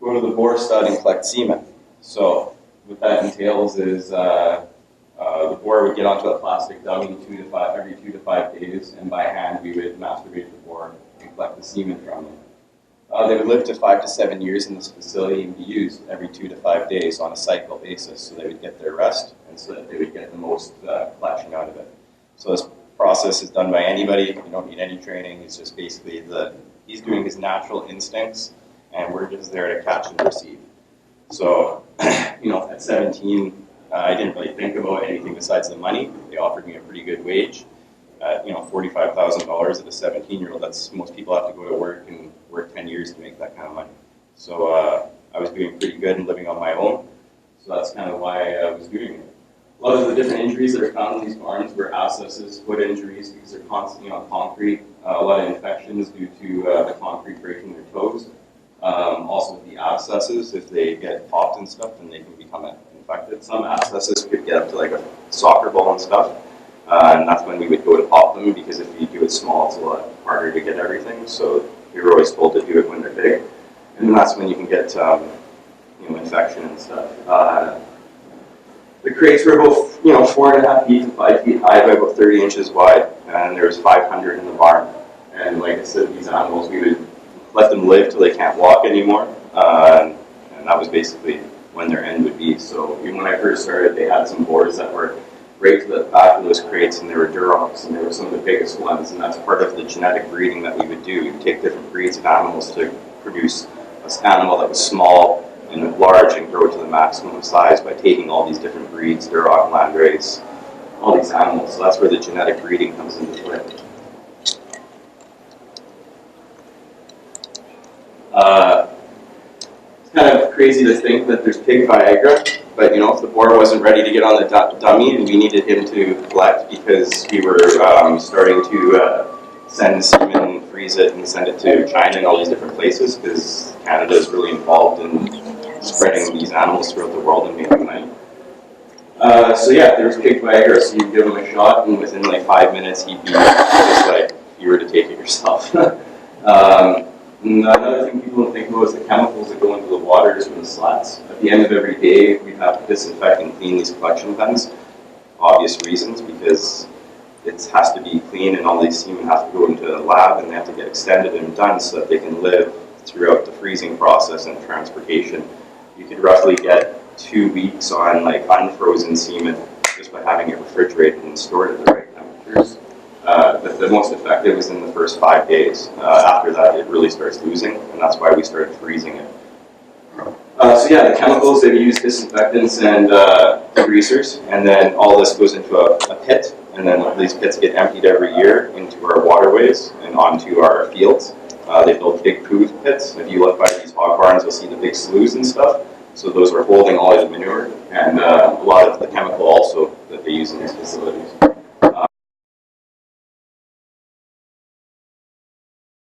go to the Boar stud and collect semen. So what that entails is the boar would get onto a plastic dummy every 2 to 5 days, and by hand we would masturbate the boar and collect the semen from them. They would live to 5 to 7 years in this facility and be used every 2 to 5 days on a cycle basis, so they would get their rest and so that they would get the most collection out of it. So this process is done by anybody. You don't need any training. It's just basically he's doing his natural instincts, and we're just there to catch and receive. So, at 17, I didn't really think about anything besides the money. They offered me a pretty good wage. $45,000 at a 17-year-old, most people have to go to work and work 10 years to make that kind of money. So I was doing pretty good and living on my own. So that's kind of why I was doing it. A lot of the different injuries that are found in these barns were abscesses, foot injuries, because they're constantly on concrete. A lot of infections due to the concrete breaking their toes. Also the abscesses, if they get popped and stuff, then they can become infected. Some abscesses could get up to like a soccer ball and stuff. And that's when we would go to pop them, because if you do it small, it's a lot harder to get everything. So we were always told to do it when they're big. And then that's when you can get infection and stuff. The crates were both 4.5 feet to 5 feet high by about 30 inches wide, and there was 500 in the barn. And like I said, these animals, we would let them live till they can't walk anymore, and that was basically when their end would be. So even when I first started, they had some boars that were right to the back of those crates, and they were Durocs, and they were some of the biggest ones, and that's part of the genetic breeding that we would do. We'd take different breeds of animals to produce an animal that was small and large and grow to the maximum size by taking all these different breeds, Duroc, Landrace, all these animals. So that's where the genetic breeding comes into play. It's kind of crazy to think that there's pig Viagra, but if the boar wasn't ready to get on the dummy and we needed him to collect because we were starting to send semen, freeze it, and send it to China and all these different places, because Canada is really involved in spreading these animals throughout the world and making money. So yeah, there was pig Viagra, so you give him a shot, and within like 5 minutes he'd be just like if you were to take it yourself. Another thing people don't think about is the chemicals that go into the waters from the slats. At the end of every day, we have to disinfect and clean these collection pens. Obvious reasons, because it has to be clean and all these semen have to go into the lab and they have to get extended and done so that they can live throughout the freezing process and transportation. You could roughly get 2 weeks on like unfrozen semen just by having it refrigerated and stored at the right temperatures. The most effective is in the first 5 days. After that, it really starts losing, and that's why we started freezing it. So yeah, the chemicals, they use disinfectants and degreasers, and then all this goes into a pit, and then these pits get emptied every year into our waterways and onto our fields. They build big poo pits. If you look by these hog barns, you'll see the big sloughs and stuff. So those are holding all of the manure and a lot of the chemical also that they use in these facilities.